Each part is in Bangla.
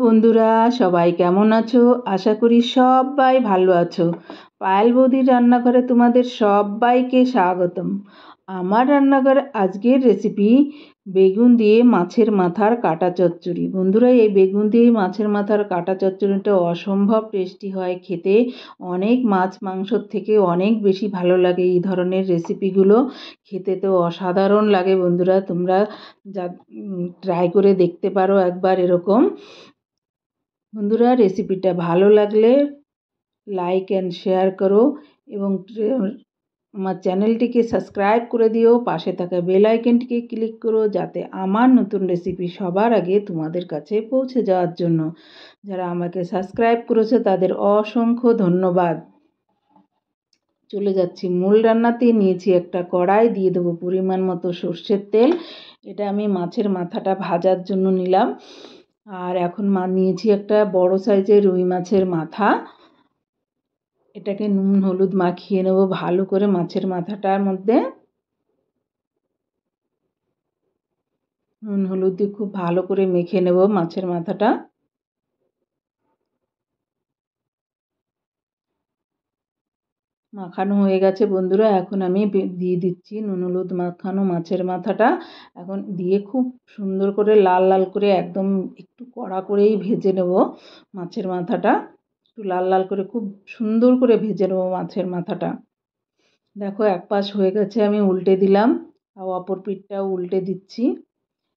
বন্ধুরা, সবাই কেমন আছো? আশা করি সবাই ভালো আছো। পায়েল বৌদির রান্নাঘরে তোমাদের সবাইকে স্বাগতম। আমার রান্নাঘরে আজকের রেসিপি বেগুন দিয়ে মাছের মাথার কাটা চচ্চড়ি। বন্ধুরা, এই বেগুন দিয়ে মাছের মাথার কাটা চচ্চড়িটা অসম্ভব টেস্টি হয় খেতে। অনেক মাছ মাংসর থেকে অনেক বেশি ভালো লাগে এই ধরনের রেসিপিগুলো। খেতে তো অসাধারণ লাগে বন্ধুরা, তোমরা যা ট্রাই করে দেখতে পারো একবার এরকম। বন্ধুরা, রেসিপিটা ভালো লাগলে লাইক অ্যান্ড শেয়ার করো এবং আমার চ্যানেলটিকে সাবস্ক্রাইব করে দিও। পাশে থাকা বেল আইকনটিকে ক্লিক করো যাতে আমার নতুন রেসিপি সবার আগে তোমাদের কাছে পৌঁছে যাওয়ার জন্য। যারা আমাকে সাবস্ক্রাইব করেছে তাদের অসংখ্য ধন্যবাদ। চলে যাচ্ছি মূল রান্নাতে। নিয়েছি একটা কড়াই, দিয়ে দেবো পরিমাণ মতো সর্ষের তেল। এটা আমি মাছের মাথাটা ভাজার জন্য নিলাম। আর এখন নিয়েছি একটা বড় সাইজের রুই মাছের মাথা। এটাকে নুন হলুদ মাখিয়ে নেব ভালো করে মাছের মাথাটার মধ্যে। নুন হলুদ দিয়ে খুব ভালো করে মেখে নেব মাছের মাথাটা। মাখানো হয়ে গেছে বন্ধুরা, এখন আমি দিয়ে দিচ্ছি নুন হলুদ মাখানো মাছের মাথাটা। এখন দিয়ে খুব সুন্দর করে লাল লাল করে একদম একটু কড়া করেই ভেজে নেব মাছের মাথাটা। একটু লাল লাল করে খুব সুন্দর করে ভেজে নেব মাছের মাথাটা। দেখো, এক পাশ হয়ে গেছে, আমি উল্টে দিলাম, আর অপর পিঠটাও উল্টে দিচ্ছি।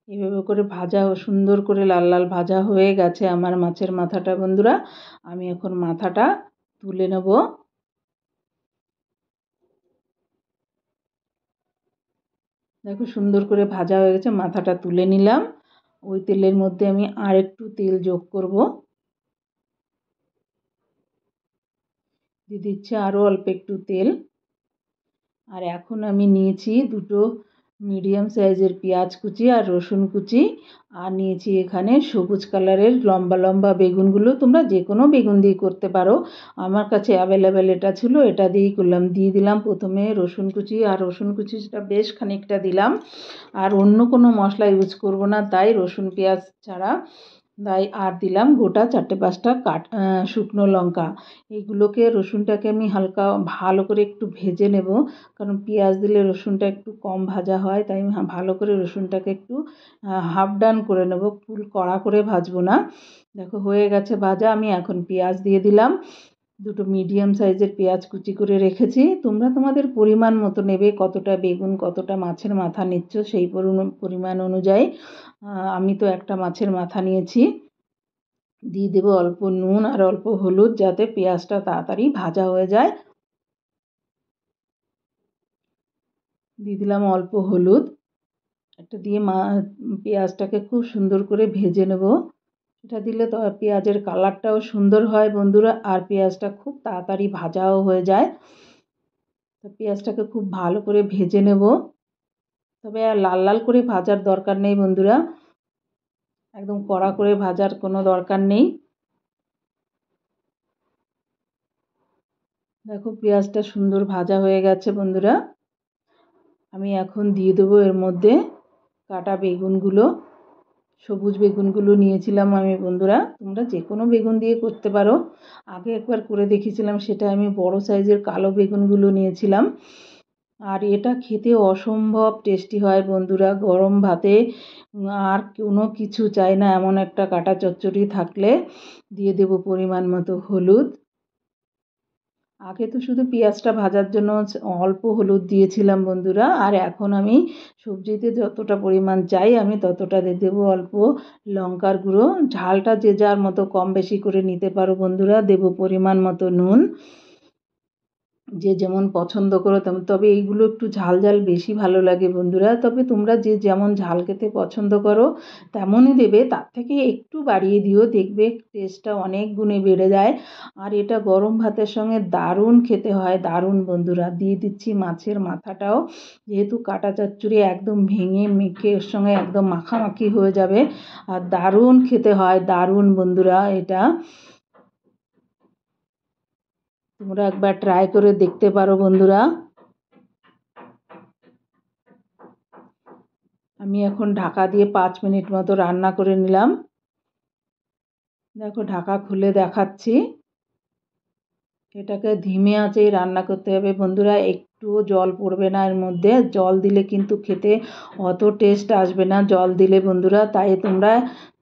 এভাবে করে ভাজা সুন্দর করে লাল লাল ভাজা হয়ে গেছে আমার মাছের মাথাটা বন্ধুরা। আমি এখন মাথাটা তুলে নেব। দেখো, সুন্দর করে ভাজা হয়ে গেছে, মাথাটা তুলে নিলাম। ওই তেলের মধ্যে আমি আর একটু তেল যোগ করব। দিয়ে দিচ্ছি আরও অল্প একটু তেল। আর এখন আমি নিয়েছি দুটো মিডিয়াম সাইজের পেঁয়াজ কুচি আর রসুন কুচি। আর নিয়েছি এখানে সবুজ কালারের লম্বা লম্বা বেগুনগুলো। তোমরা যে কোনো বেগুন দিয়ে করতে পারো, আমার কাছে অ্যাভেলেবেল এটা ছিল, এটা দিয়েই করলাম। দিয়ে দিলাম প্রথমে রসুন কুচি, আর রসুন কুচিটা বেশ খানিকটা দিলাম। আর অন্য কোনো মশলা ইউজ করব না, তাই রসুন পেঁয়াজ ছাড়া। তাই আর দিলাম গোটা 4-5টা শুকনো লঙ্কা। এইগুলোকে রসুনটাকে আমি হালকা ভালো করে একটু ভেজে নেব, কারণ পেঁয়াজ দিলে রসুনটা একটু কম ভাজা হয়, তাই আমি ভালো করে রসুনটাকে একটু হাফ ডান করে নেব, ফুল কড়া করে ভাজবো না। দেখো, হয়ে গেছে ভাজা। আমি এখন পেঁয়াজ দিয়ে দিলাম। দুটো মিডিয়াম সাইজের পেঁয়াজ কুচি করে রেখেছি। তোমরা তোমাদের পরিমাণ মতো নেবে, কতটা বেগুন কতটা মাছের মাথা নিচ্ছ সেই পরিমাণ অনুযায়ী। আমি তো একটা মাছের মাথা নিয়েছি। দিয়ে দেবো অল্প নুন আর অল্প হলুদ, যাতে পেঁয়াজটা তাড়াতাড়ি ভাজা হয়ে যায়। দিয়ে দিলাম অল্প হলুদ একটা দিয়ে পেঁয়াজটাকে খুব সুন্দর করে ভেজে নেব। এটা দিলে তো পেঁয়াজের কালারটাও সুন্দর হয় বন্ধুরা, আর পেঁয়াজটা খুব তাড়াতাড়ি ভাজাও হয়ে যায়। তো পেঁয়াজটাকে খুব ভালো করে ভেজে নেব, তবে আর লাল লাল করে ভাজার দরকার নেই বন্ধুরা, একদম কড়া করে ভাজার কোনো দরকার নেই। দেখো, পেঁয়াজটা সুন্দর ভাজা হয়ে গেছে বন্ধুরা। আমি এখন দিয়ে দেবো এর মধ্যে কাটা বেগুনগুলো। সবুজ বেগুনগুলো নিয়েছিলাম আমি বন্ধুরা, তোমরা যে কোনো বেগুন দিয়ে করতে পারো। আগে একবার করে দেখেছিলাম, সেটা আমি বড় সাইজের কালো বেগুনগুলো নিয়েছিলাম। আর এটা খেতে অসম্ভব টেস্টি হয় বন্ধুরা, গরম ভাতে আর কোনো কিছু চাই না এমন একটা কাটা চচ্চড়ি থাকলে। দিয়ে দেব পরিমাণ মতো হলুদ। আগে তো শুধু পেঁয়াজটা ভাজার জন্য অল্প হলুদ দিয়েছিলাম বন্ধুরা, আর এখন আমি সবজিতে যতটা পরিমাণ চাই আমি ততটা দিয়ে দেবো অল্প লঙ্কার গুঁড়ো। ঝালটা যে যার মতো কম বেশি করে নিতে পারো বন্ধুরা। দেবো পরিমাণ মতো নুন, যে যেমন পছন্দ করো তেমন। তবে এইগুলো একটু ঝাল ঝাল বেশি ভালো লাগে বন্ধুরা, তবে তোমরা যে যেমন ঝাল খেতে পছন্দ করো তেমনই দেবে, তার থেকে একটু বাড়িয়ে দিও, দেখবে টেস্টটা অনেক গুণে বেড়ে যায়। আর এটা গরম ভাতের সঙ্গে দারুণ খেতে হয়, দারুণ বন্ধুরা। দিয়ে দিচ্ছি মাছের মাথাটাও, যেহেতু কাটা চচ্চড়ি একদম ভেঙে মেখে এর সঙ্গে একদম মাখামাখি হয়ে যাবে, আর দারুণ খেতে হয়, দারুণ বন্ধুরা। এটা তোমরা একবার ট্রাই করে দেখতে পারো বন্ধুরা। আমি এখন ঢাকা দিয়ে 5 মিনিট মতো রান্না করে নিলাম। দেখো ঢাকা খুলে দেখাচ্ছি। এটাকে ধিমে আঁচেই রান্না করতে হবে বন্ধুরা, একটুও জল পড়বে না এর মধ্যে। জল দিলে কিন্তু খেতে অত টেস্ট আসবে না জল দিলে বন্ধুরা, তাই তোমরা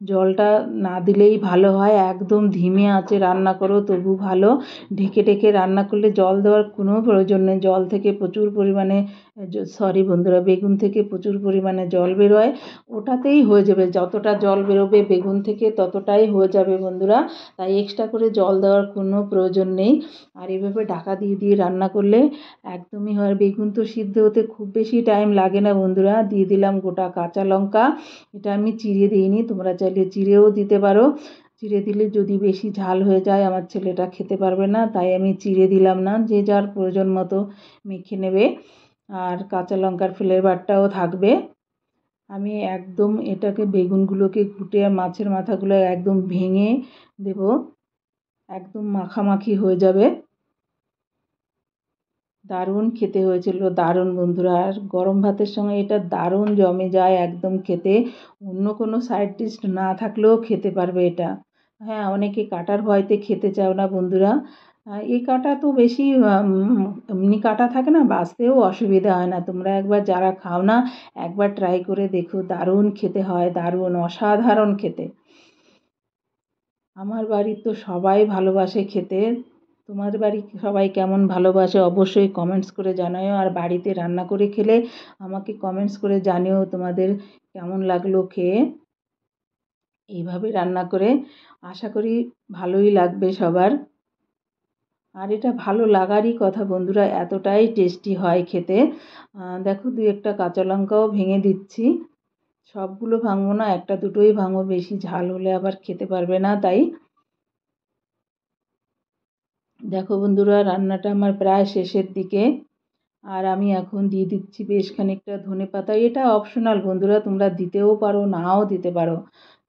জলটা না দিলেই ভালো হয়। একদম ধিমে আঁচে রান্না করো তবু ভালো। ঢেকে ঢেকে রান্না করলে জল দেওয়ার কোনো প্রয়োজন নেই। জল থেকে প্রচুর পরিমাণে বন্ধুরা, বেগুন থেকে প্রচুর পরিমাণে জল বেরোয়, ওটাতেই হয়ে যাবে। যতটা জল বেরোবে বেগুন থেকে ততটাই হয়ে যাবে বন্ধুরা, তাই এক্সট্রা করে জল দেওয়ার কোনো প্রয়োজন নেই। আর এভাবে ঢাকা দিয়ে দিয়ে রান্না করলে একদমই হয়। বেগুন তো সিদ্ধ হতে খুব বেশি টাইম লাগে না বন্ধুরা। দিয়ে দিলাম গোটা কাঁচা লঙ্কা, এটা আমি চিড়ে দিইনি, তোমরা চাইলে চিড়েও দিতে পারো। চিড়ে দিলে যদি বেশি ঝাল হয়ে যায় আমার ছেলেটা খেতে পারবে না, তাই আমি চিড়ে দিলাম না। যে যার প্রয়োজন মতো মেখে নেবে। আর কাঁচা লঙ্কার ফ্লেভারটাও থাকবে। আমি একদম এটাকে বেগুনগুলোকে ঘুটে মাছের মাথাগুলো একদম ভেঙে দেব, একদম মাখামাখি হয়ে যাবে। দারুণ খেতে হয়েছিল, দারুণ বন্ধুরা। আর গরম ভাতের সঙ্গে এটা দারুণ জমে যায় একদম খেতে। অন্য কোনো সাইড ডিশ না থাকলেও খেতে পারবে এটা। হ্যাঁ, অনেকে কাঁটার ভয়তে খেতে চাও না বন্ধুরা। এই কাঁটা তো বেশি এমনি কাঁটা থাকে না, বাছতেও অসুবিধা হয় না। তোমরা একবার যারা খাও না একবার ট্রাই করে দেখো, দারুণ খেতে হয়, দারুণ অসাধারণ খেতে। আমার বাড়ির তো সবাই ভালোবাসে খেতে। তোমার বাড়ি সবাই কেমন ভালোবাসে অবশ্যই কমেন্টস করে জানাও। আর বাড়িতে রান্না করে খেলে আমাকে কমেন্টস করে জানিও তোমাদের কেমন লাগলো খেয়ে। এইভাবে রান্না করে আশা করি ভালোই লাগবে সবার। আর এটা ভালো লাগারই কথা বন্ধুরা, এতটাই টেস্টি হয় খেতে। দেখো 2-1টা কাঁচা লঙ্কাও ভেঙে দিচ্ছি। সবগুলো ভাঙবো না, একটা দুটোই ভাঙবো, বেশি ঝাল হলে আবার খেতে পারবে না তাই। দেখো বন্ধুরা, রান্নাটা আমার প্রায় শেষের দিকে। আর আমি এখন দিয়ে দিচ্ছি বেশ খানিকটা ধনেপাতা। এটা অপশনাল বন্ধুরা, তোমরা দিতেও পারো নাও দিতে পারো,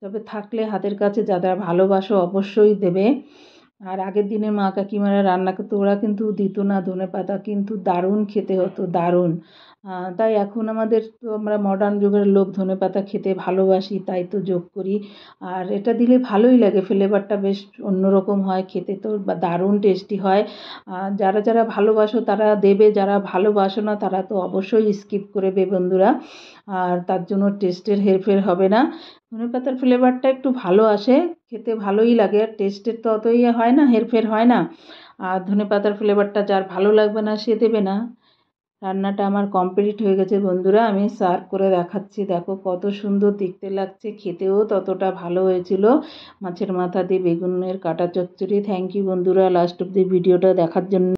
তবে থাকলে হাতের কাছে যারা ভালোবাসো অবশ্যই দেবে। আর আগের দিনে মা কাকিমারা রান্না করতো, ওরা কিন্তু দিত না ধনেপাতা, কিন্তু দারুণ খেতে হতো, দারুণ। তাই এখন আমাদের তো আমরা মডার্ন যুগের লোক ধনেপাতা খেতে ভালোবাসি, তাই তো যোগ করি। আর এটা দিলে ভালোই লাগে, ফ্লেভারটা বেশ অন্যরকম হয় খেতে, তো দারুণ টেস্টি হয়। যারা যারা ভালোবাসো তারা দেবে, যারা ভালোবাসো না তারা তো অবশ্যই স্কিপ করবে বন্ধুরা। আর তার জন্য টেস্টের হেরফের হবে না। ধনেপাতার ফ্লেভারটা একটু ভালো আসে, খেতে ভালোই লাগে, আর টেস্টের তো অতই হয় না, হেরফের হয় না। আর ধনেপাতার ফ্লেভারটা যার ভালো লাগবে না সে দেবে না। রান্নাটা আমার কমপ্লিট হয়ে গেছে বন্ধুরা, আমি সার্ভ করে দেখাচ্ছি। দেখো কত সুন্দর দেখতে লাগছে, খেতেও ততটা ভালো হয়েছিল। মাছের মাথা দিয়ে বেগুনের কাটা চচ্চড়ি। থ্যাংক ইউ বন্ধুরা লাস্ট অব্দি ভিডিওটা দেখার জন্য।